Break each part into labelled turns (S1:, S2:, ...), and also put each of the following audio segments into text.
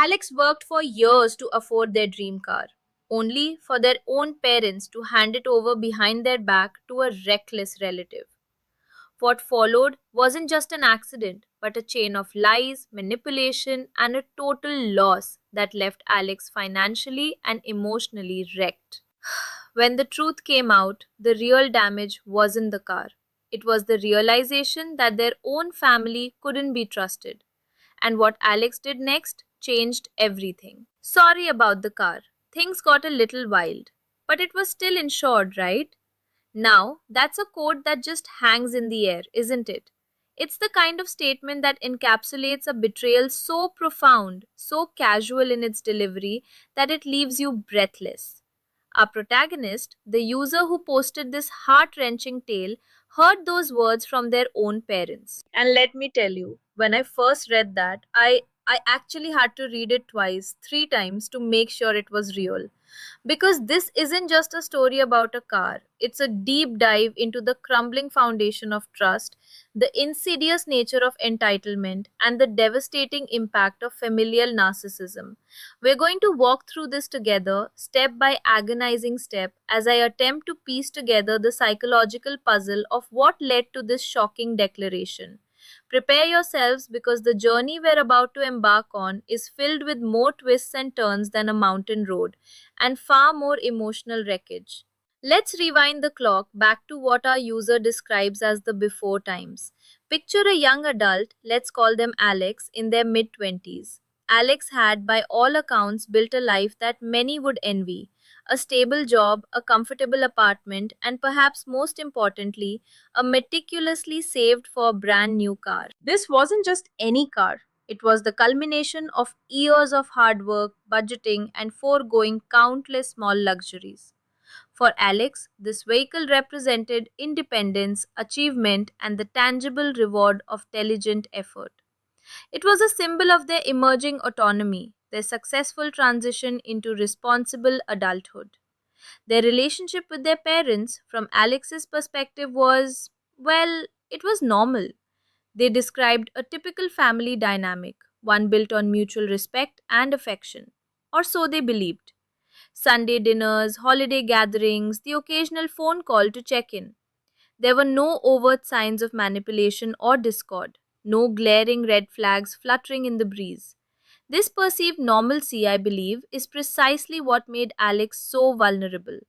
S1: Alex worked for years to afford their dream car, only for their own parents to hand it over behind their back to a reckless relative. What followed wasn't just an accident, but a chain of lies, manipulation, and a total loss that left Alex financially and emotionally wrecked. When the truth came out, the real damage wasn't the car. It was the realization that their own family couldn't be trusted. And what Alex did next changed everything. Sorry about the car. Things got a little wild. But it was still insured, right? Now, that's a quote that just hangs in the air, isn't it? It's the kind of statement that encapsulates a betrayal so profound, so casual in its delivery, that it leaves you breathless. Our protagonist, the user who posted this heart wrenching tale, heard those words from their own parents. And let me tell you, when I first read that, I actually had to read it twice, three times to make sure it was real. Because this isn't just a story about a car, it's a deep dive into the crumbling foundation of trust, the insidious nature of entitlement, and the devastating impact of familial narcissism. We're going to walk through this together, step by agonizing step, as I attempt to piece together the psychological puzzle of what led to this shocking declaration. Prepare yourselves because the journey we're about to embark on is filled with more twists and turns than a mountain road, and far more emotional wreckage. Let's rewind the clock back to what our user describes as the before times. Picture a young adult, let's call them Alex, in their mid 20s. Alex had, by all accounts, built a life that many would envy: a stable job, a comfortable apartment, and perhaps most importantly, a meticulously saved for brand new car. This wasn't just any car. It was the culmination of years of hard work, budgeting, and foregoing countless small luxuries. For Alex, this vehicle represented independence, achievement, and the tangible reward of diligent effort. It was a symbol of their emerging autonomy, their successful transition into responsible adulthood. Their relationship with their parents, from Alex's perspective, was, well, it was normal. They described a typical family dynamic, one built on mutual respect and affection. Or so they believed. Sunday dinners, holiday gatherings, the occasional phone call to check in. There were no overt signs of manipulation or discord, no glaring red flags fluttering in the breeze. This perceived normalcy, I believe, is precisely what made Alex so vulnerable.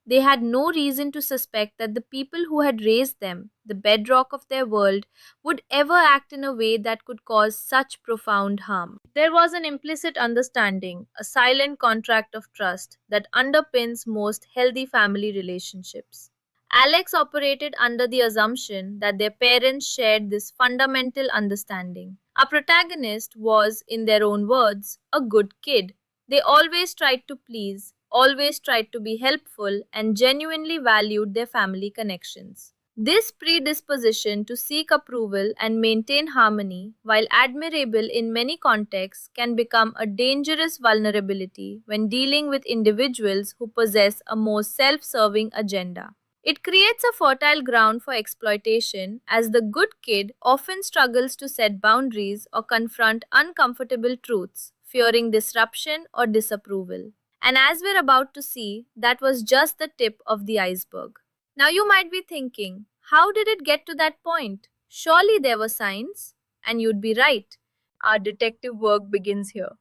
S1: They had no reason to suspect that the people who had raised them, the bedrock of their world, would ever act in a way that could cause such profound harm. There was an implicit understanding, a silent contract of trust that underpins most healthy family relationships. Alex operated under the assumption that their parents shared this fundamental understanding. Our protagonist was, in their own words, a good kid. They always tried to please, always tried to be helpful, and genuinely valued their family connections. This predisposition to seek approval and maintain harmony, while admirable in many contexts, can become a dangerous vulnerability when dealing with individuals who possess a more self serving agenda. It creates a fertile ground for exploitation, as the good kid often struggles to set boundaries or confront uncomfortable truths, fearing disruption or disapproval. And as we're about to see, that was just the tip of the iceberg. Now you might be thinking, how did it get to that point? Surely there were signs? And you'd be right. Our detective work begins here,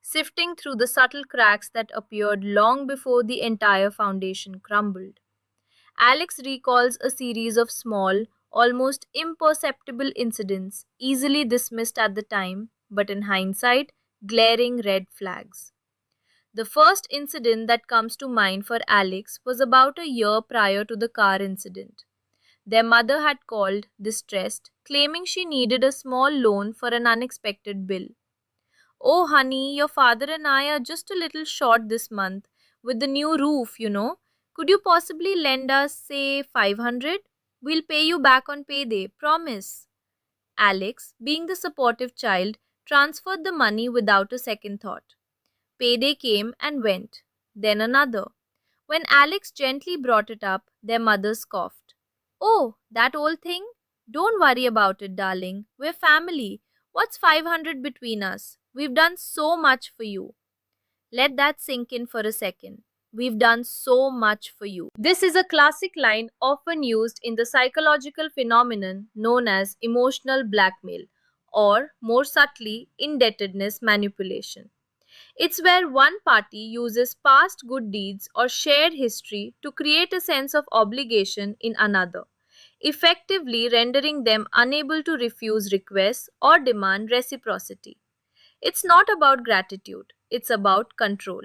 S1: sifting through the subtle cracks that appeared long before the entire foundation crumbled. Alex recalls a series of small, almost imperceptible incidents, easily dismissed at the time, but in hindsight, glaring red flags. The first incident that comes to mind for Alex was about a year prior to the car incident. Their mother had called, distressed, claiming she needed a small loan for an unexpected bill. "Oh, honey, your father and I are just a little short this month with the new roof, you know. Could you possibly lend us, say, 500? We'll pay you back on payday, promise." Alex, being the supportive child, transferred the money without a second thought. Payday came and went. Then another. When Alex gently brought it up, their mother scoffed. "Oh, that old thing? Don't worry about it, darling. We're family. What's 500 between us? We've done so much for you. Let that sink in for a second. We've done so much for you. This is a classic line often used in the psychological phenomenon known as emotional blackmail, or more subtly, indebtedness manipulation. It's where one party uses past good deeds or shared history to create a sense of obligation in another, effectively rendering them unable to refuse requests or demand reciprocity. It's not about gratitude, it's about control.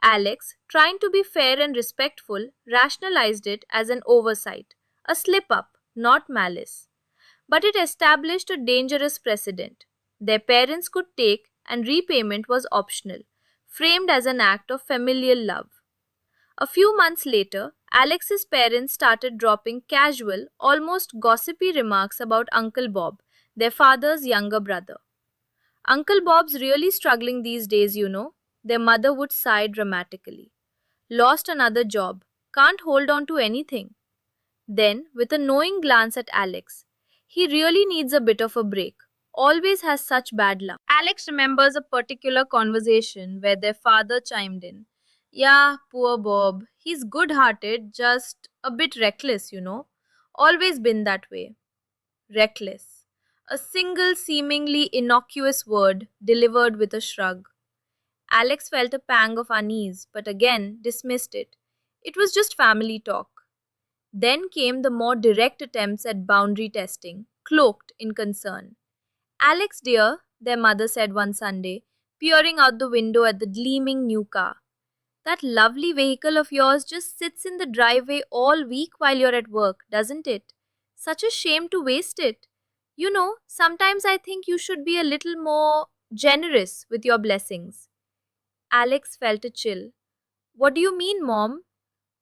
S1: Alex, trying to be fair and respectful, rationalized it as an oversight, a slip up, not malice. But it established a dangerous precedent. Their parents could take, and repayment was optional, framed as an act of familial love. A few months later, Alex's parents started dropping casual, almost gossipy remarks about Uncle Bob, their father's younger brother. Uncle Bob's really struggling these days, their mother would sigh dramatically. Lost another job, can't hold on to anything. Then, with a knowing glance at Alex, he really needs a bit of a break. Always has such bad luck. Alex remembers a particular conversation where their father chimed in. Yeah, poor Bob. He's good hearted, just a bit reckless. Always been that way. Reckless. A single seemingly innocuous word delivered with a shrug. Alex felt a pang of unease, but again dismissed it. It was just family talk. Then came the more direct attempts at boundary testing, cloaked in concern. Alex, dear, their mother said one Sunday, peering out the window at the gleaming new car. That lovely vehicle of yours just sits in the driveway all week while you're at work, doesn't it? Such a shame to waste it. Sometimes I think you should be a little more generous with your blessings. Alex felt a chill. What do you mean, Mom?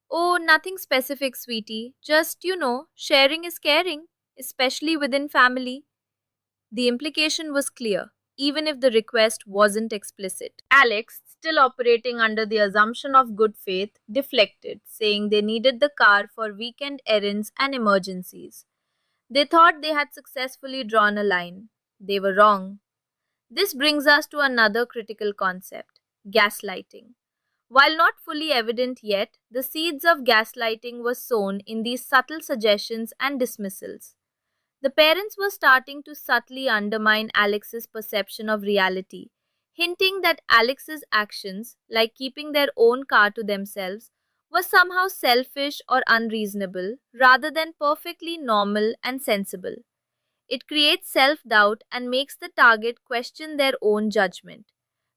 S1: Oh, nothing specific, sweetie. Just, sharing is caring, especially within family. The implication was clear, even if the request wasn't explicit. Alex, still operating under the assumption of good faith, deflected, saying they needed the car for weekend errands and emergencies. They thought they had successfully drawn a line. They were wrong. This brings us to another critical concept: gaslighting. While not fully evident yet, the seeds of gaslighting were sown in these subtle suggestions and dismissals. The parents were starting to subtly undermine Alex's perception of reality, hinting that Alex's actions, like keeping their own car to themselves, were somehow selfish or unreasonable rather than perfectly normal and sensible. It creates self doubt and makes the target question their own judgment.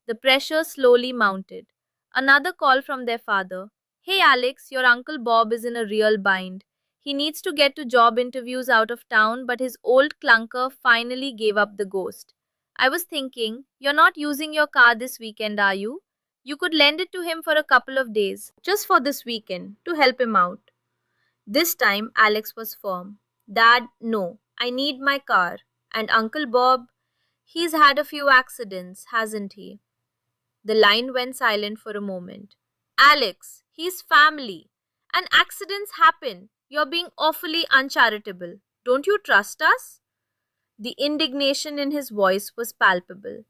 S1: The pressure slowly mounted. Another call from their father. Hey Alex, your Uncle Bob is in a real bind. He needs to get to job interviews out of town, but his old clunker finally gave up the ghost. I was thinking, you're not using your car this weekend, are you? You could lend it to him for a couple of days, just for this weekend, to help him out. This time, Alex was firm. Dad, no, I need my car. And Uncle Bob, he's had a few accidents, hasn't he? The line went silent for a moment. Alex, he's family. And accidents happen. You're being awfully uncharitable. Don't you trust us? The indignation in his voice was palpable.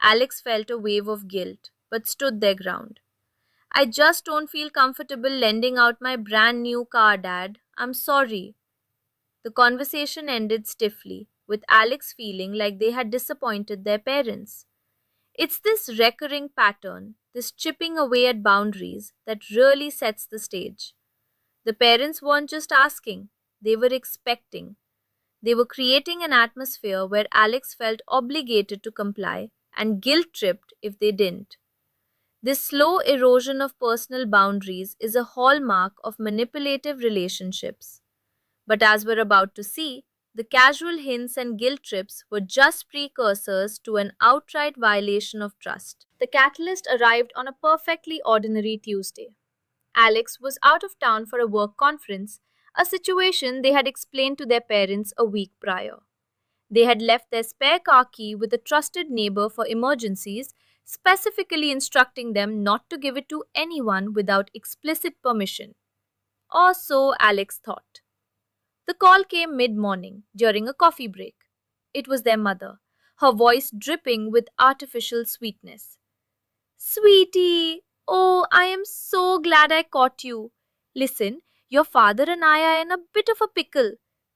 S1: Alex felt a wave of guilt, but stood their ground. I just don't feel comfortable lending out my brand new car, Dad. I'm sorry. The conversation ended stiffly, with Alex feeling like they had disappointed their parents. It's this recurring pattern, this chipping away at boundaries, that really sets the stage. The parents weren't just asking, they were expecting. They were creating an atmosphere where Alex felt obligated to comply and guilt tripped if they didn't. This slow erosion of personal boundaries is a hallmark of manipulative relationships. But as we're about to see, the casual hints and guilt trips were just precursors to an outright violation of trust. The catalyst arrived on a perfectly ordinary Tuesday. Alex was out of town for a work conference, a situation they had explained to their parents a week prior. They had left their spare car key with a trusted neighbor for emergencies, specifically instructing them not to give it to anyone without explicit permission. Or so Alex thought. The call came mid-morning, during a coffee break. It was their mother. her voice dripping with artificial sweetness. Sweetie, oh, I am so glad I caught you. Listen, your father and I are in a bit of a pickle.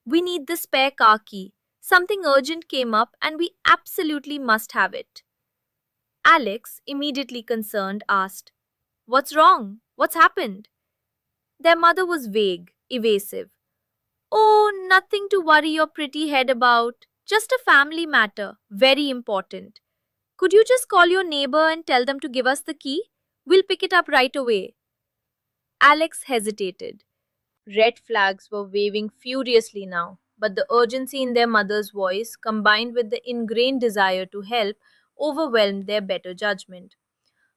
S1: We need the spare car key. Something urgent came up and we absolutely must have it. Alex, immediately concerned, asked, What's wrong? What's happened? Their mother was vague, evasive. Oh, nothing to worry your pretty head about. Just a family matter, very important. Could you just call your neighbor and tell them to give us the key? We'll pick it up right away. Alex hesitated. Red flags were waving furiously now, but the urgency in their mother's voice, combined with the ingrained desire to help, overwhelmed their better judgment.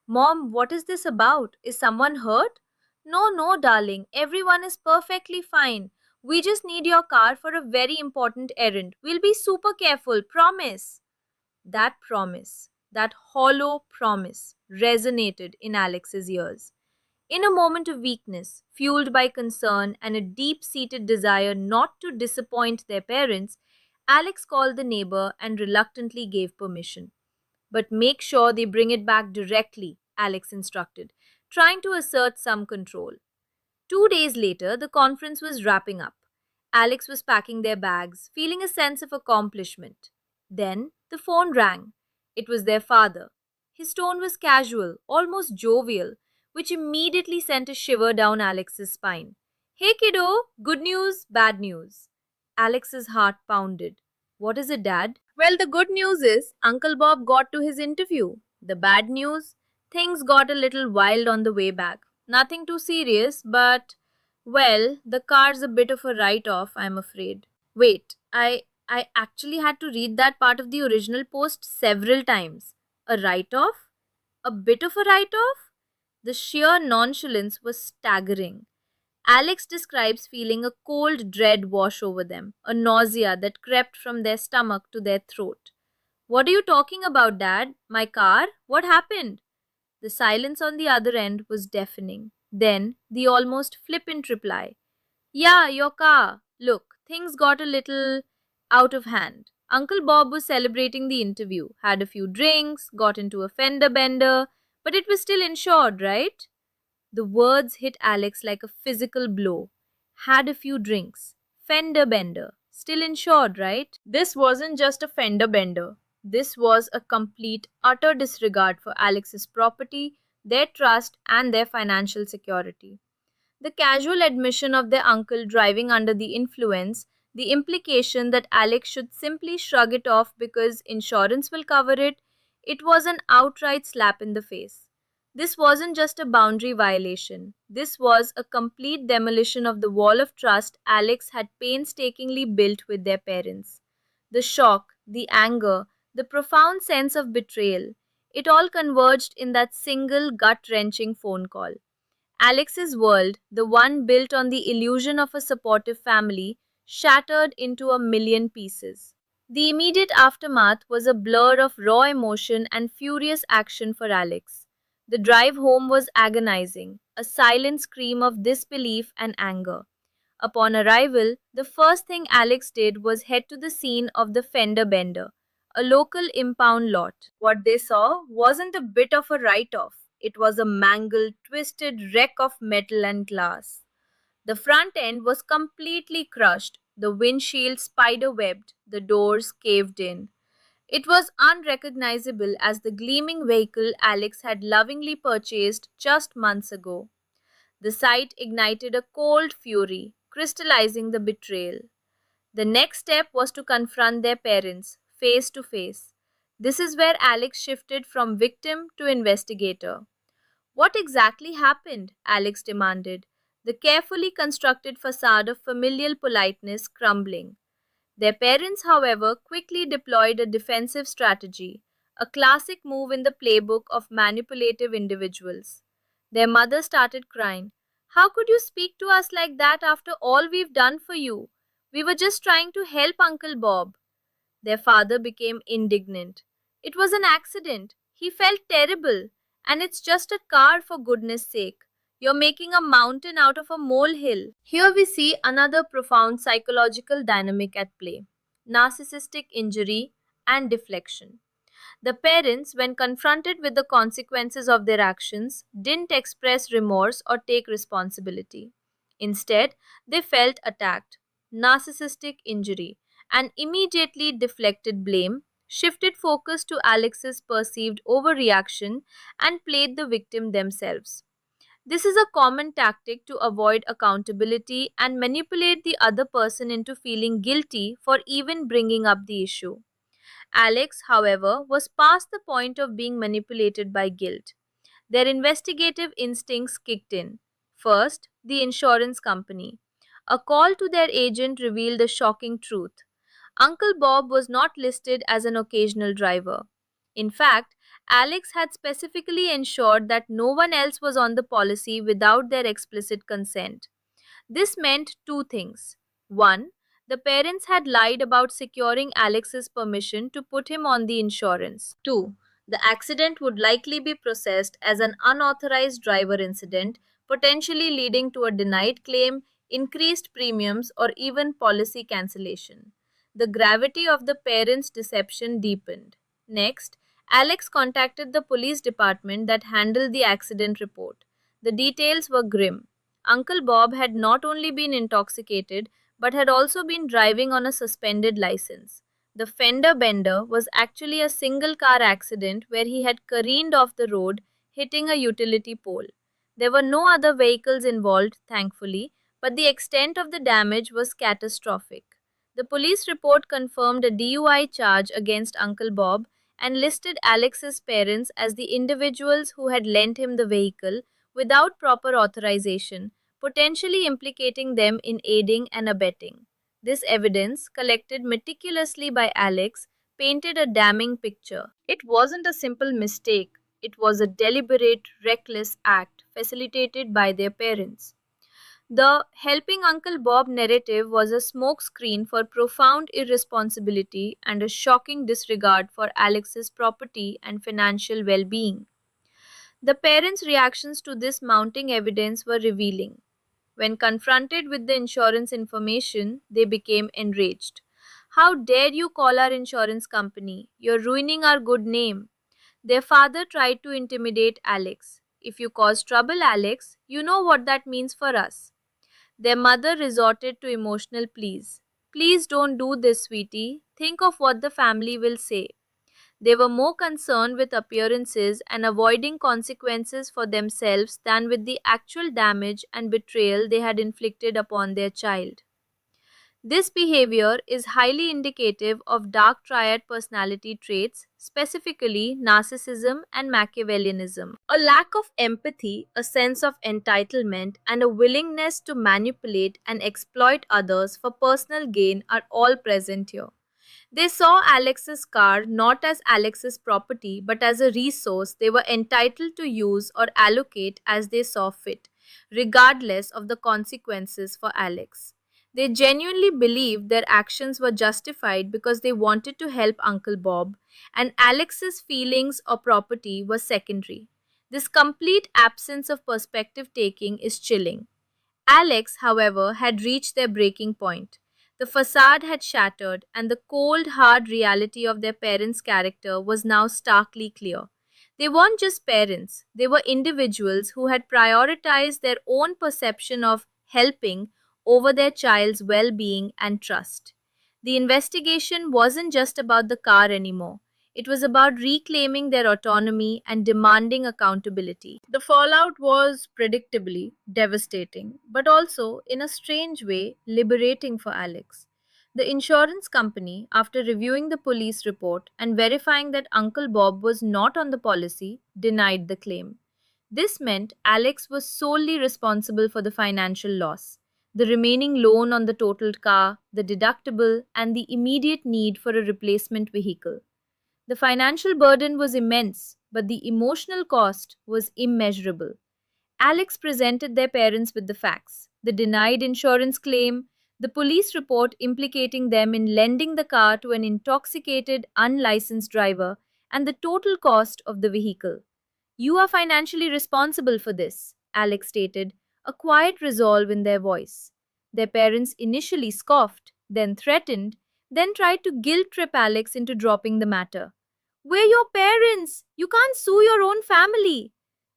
S1: Mom, what is this about? Is someone hurt? No, no, darling. Everyone is perfectly fine. We just need your car for a very important errand. We'll be super careful, promise. That promise, that hollow promise, resonated in Alex's ears. In a moment of weakness, fueled by concern and a deep seated desire not to disappoint their parents, Alex called the neighbor and reluctantly gave permission. But make sure they bring it back directly, Alex instructed, trying to assert some control. 2 days later, the conference was wrapping up. Alex was packing their bags, feeling a sense of accomplishment. Then the phone rang. It was their father. His tone was casual, almost jovial, which immediately sent a shiver down Alex's spine. Hey kiddo, good news, bad news. Alex's heart pounded. What is it, Dad? Well, the good news is Uncle Bob got to his interview. The bad news? Things got a little wild on the way back. Nothing too serious, but, well, the car's a bit of a write-off, I'm afraid. Wait, I actually had to read that part of the original post several times. A write-off? A bit of a write-off? The sheer nonchalance was staggering. Alex describes feeling a cold dread wash over them, a nausea that crept from their stomach to their throat. What are you talking about, Dad? My car? What happened? The silence on the other end was deafening. Then the almost flippant reply. Yeah, your car. Look, things got a little out of hand. Uncle Bob was celebrating the interview, had a few drinks, got into a fender bender, but it was still insured, right? The words hit Alex like a physical blow. Had a few drinks. Fender bender. Still insured, right? This wasn't just a fender bender. This was a complete, utter disregard for Alex's property, their trust, and their financial security. The casual admission of their uncle driving under the influence, the implication that Alex should simply shrug it off because insurance will cover it, it was an outright slap in the face. This wasn't just a boundary violation. This was a complete demolition of the wall of trust Alex had painstakingly built with their parents. The shock, the anger, the profound sense of betrayal, it all converged in that single gut-wrenching phone call. Alex's world, the one built on the illusion of a supportive family, shattered into a million pieces. The immediate aftermath was a blur of raw emotion and furious action for Alex. The drive home was agonizing, a silent scream of disbelief and anger. Upon arrival, the first thing Alex did was head to the scene of the fender bender, a local impound lot. What they saw wasn't a bit of a write-off. It was a mangled, twisted wreck of metal and glass. The front end was completely crushed, the windshield spider-webbed, the doors caved in. It was unrecognizable as the gleaming vehicle Alex had lovingly purchased just months ago. The sight ignited a cold fury, crystallizing the betrayal. The next step was to confront their parents, face to face. This is where Alex shifted from victim to investigator. What exactly happened? Alex demanded, the carefully constructed facade of familial politeness crumbling. Their parents, however, quickly deployed a defensive strategy, a classic move in the playbook of manipulative individuals. Their mother started crying. How could you speak to us like that after all we've done for you? We were just trying to help Uncle Bob. Their father became indignant. It was an accident. He felt terrible. And it's just a car, for goodness sake. You're making a mountain out of a molehill. Here we see another profound psychological dynamic at play. Narcissistic injury and deflection. The parents, when confronted with the consequences of their actions, didn't express remorse or take responsibility. Instead, they felt attacked, narcissistic injury, and immediately deflected blame, shifted focus to Alex's perceived overreaction, and played the victim themselves. This is a common tactic to avoid accountability and manipulate the other person into feeling guilty for even bringing up the issue. Alex, however, was past the point of being manipulated by guilt. Their investigative instincts kicked in. First, the insurance company. A call to their agent revealed a shocking truth. Uncle Bob was not listed as an occasional driver. In fact, Alex had specifically ensured that no one else was on the policy without their explicit consent. This meant two things. One, the parents had lied about securing Alex's permission to put him on the insurance. Two, the accident would likely be processed as an unauthorized driver incident, potentially leading to a denied claim, increased premiums, or even policy cancellation. The gravity of the parents' deception deepened. Next, Alex contacted the police department that handled the accident report. The details were grim. Uncle Bob had not only been intoxicated but had also been driving on a suspended license. The fender bender was actually a single car accident where he had careened off the road, hitting a utility pole. There were no other vehicles involved, thankfully, but the extent of the damage was catastrophic. The police report confirmed a DUI charge against Uncle Bob and listed Alex's parents as the individuals who had lent him the vehicle without proper authorization, potentially implicating them in aiding and abetting. This evidence, collected meticulously by Alex, painted a damning picture. It wasn't a simple mistake, it was a deliberate, reckless act facilitated by their parents. The helping Uncle Bob narrative was a smokescreen for profound irresponsibility and a shocking disregard for Alex's property and financial well being. The parents' reactions to this mounting evidence were revealing. When confronted with the insurance information, they became enraged. How dare you call our insurance company? You're ruining our good name. Their father tried to intimidate Alex. If you cause trouble, Alex, you know what that means for us. Their mother resorted to emotional pleas. Please don't do this, sweetie. Think of what the family will say. They were more concerned with appearances and avoiding consequences for themselves than with the actual damage and betrayal they had inflicted upon their child. This behavior is highly indicative of dark triad personality traits, specifically narcissism and Machiavellianism. A lack of empathy, a sense of entitlement, and a willingness to manipulate and exploit others for personal gain are all present here. They saw Alex's car not as Alex's property but as a resource they were entitled to use or allocate as they saw fit, regardless of the consequences for Alex. They genuinely believed their actions were justified because they wanted to help Uncle Bob, and Alex's feelings or property were secondary. This complete absence of perspective taking is chilling. Alex, however, had reached their breaking point. The facade had shattered, and the cold, hard reality of their parents' character was now starkly clear. They weren't just parents, they were individuals who had prioritized their own perception of helping over their child's well being and trust. The investigation wasn't just about the car anymore. It was about reclaiming their autonomy and demanding accountability. The fallout was predictably devastating, but also, in a strange way, liberating for Alex. The insurance company, after reviewing the police report and verifying that Uncle Bob was not on the policy, denied the claim. This meant Alex was solely responsible for the financial loss. The remaining loan on the totaled car, the deductible, and the immediate need for a replacement vehicle. The financial burden was immense, but the emotional cost was immeasurable. Alex presented their parents with the facts: the denied insurance claim, the police report implicating them in lending the car to an intoxicated, unlicensed driver, and the total cost of the vehicle. You are financially responsible for this, Alex stated, a quiet resolve in their voice. Their parents initially scoffed, then threatened, then tried to guilt trip Alex into dropping the matter. We're your parents! You can't sue your own family!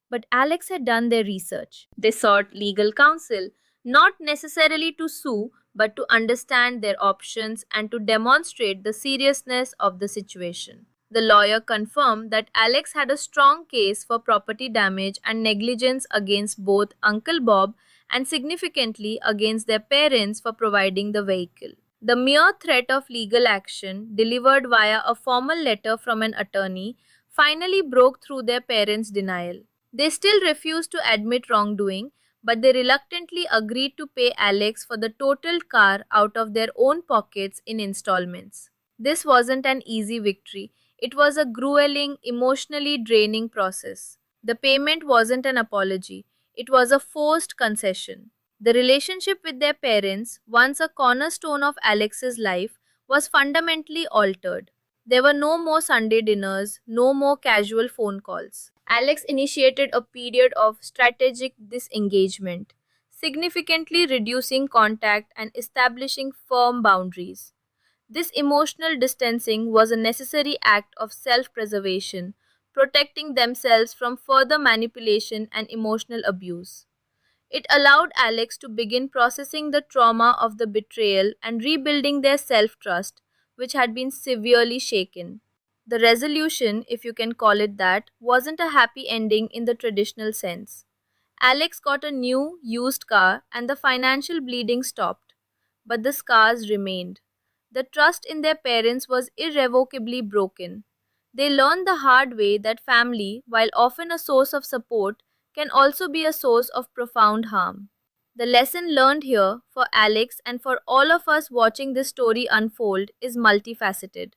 S1: But Alex had done their research. They sought legal counsel, not necessarily to sue, but to understand their options and to demonstrate the seriousness of the situation. The lawyer confirmed that Alex had a strong case for property damage and negligence against both Uncle Bob and significantly against their parents for providing the vehicle. The mere threat of legal action, delivered via a formal letter from an attorney, finally broke through their parents' denial. They still refused to admit wrongdoing, but they reluctantly agreed to pay Alex for the totaled car out of their own pockets in installments. This wasn't an easy victory. It was a grueling, emotionally draining process. The payment wasn't an apology, it was a forced concession. The relationship with their parents, once a cornerstone of Alex's life, was fundamentally altered. There were no more Sunday dinners, no more casual phone calls. Alex initiated a period of strategic disengagement, significantly reducing contact and establishing firm boundaries. This emotional distancing was a necessary act of self preservation, protecting themselves from further manipulation and emotional abuse. It allowed Alex to begin processing the trauma of the betrayal and rebuilding their self trust, which had been severely shaken. The resolution, if you can call it that, wasn't a happy ending in the traditional sense. Alex got a new, used car and the financial bleeding stopped. But the scars remained. The trust in their parents was irrevocably broken. They learned the hard way that family, while often a source of support, can also be a source of profound harm. The lesson learned here for Alex and for all of us watching this story unfold is multifaceted.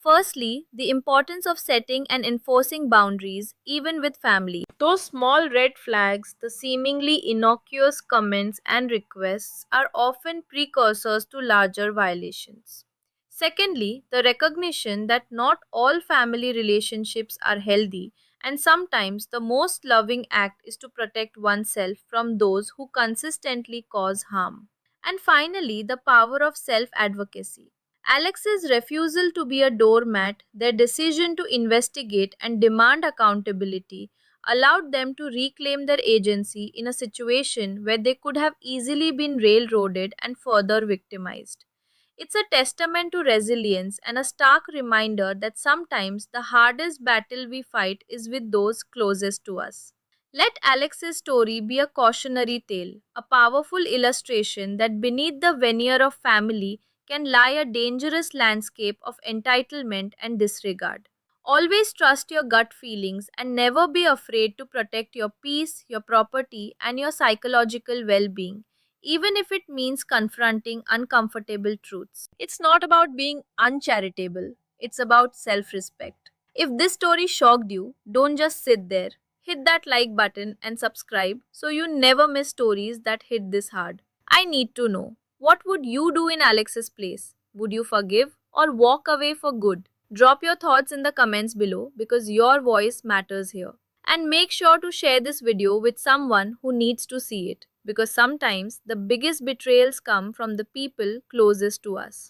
S1: Firstly, the importance of setting and enforcing boundaries, even with family. Those small red flags, the seemingly innocuous comments and requests, are often precursors to larger violations. Secondly, the recognition that not all family relationships are healthy, and sometimes the most loving act is to protect oneself from those who consistently cause harm. And finally, the power of self advocacy. Alex's refusal to be a doormat, their decision to investigate and demand accountability, allowed them to reclaim their agency in a situation where they could have easily been railroaded and further victimized. It's a testament to resilience and a stark reminder that sometimes the hardest battle we fight is with those closest to us. Let Alex's story be a cautionary tale, a powerful illustration that beneath the veneer of family can lie a dangerous landscape of entitlement and disregard. Always trust your gut feelings and never be afraid to protect your peace, your property, and your psychological well being, even if it means confronting uncomfortable truths. It's not about being uncharitable, it's about self respect. If this story shocked you, don't just sit there. Hit that like button and subscribe so you never miss stories that hit this hard. I need to know, what would you do in Alex's place? Would you forgive or walk away for good? Drop your thoughts in the comments below because your voice matters here. And make sure to share this video with someone who needs to see it because sometimes the biggest betrayals come from the people closest to us.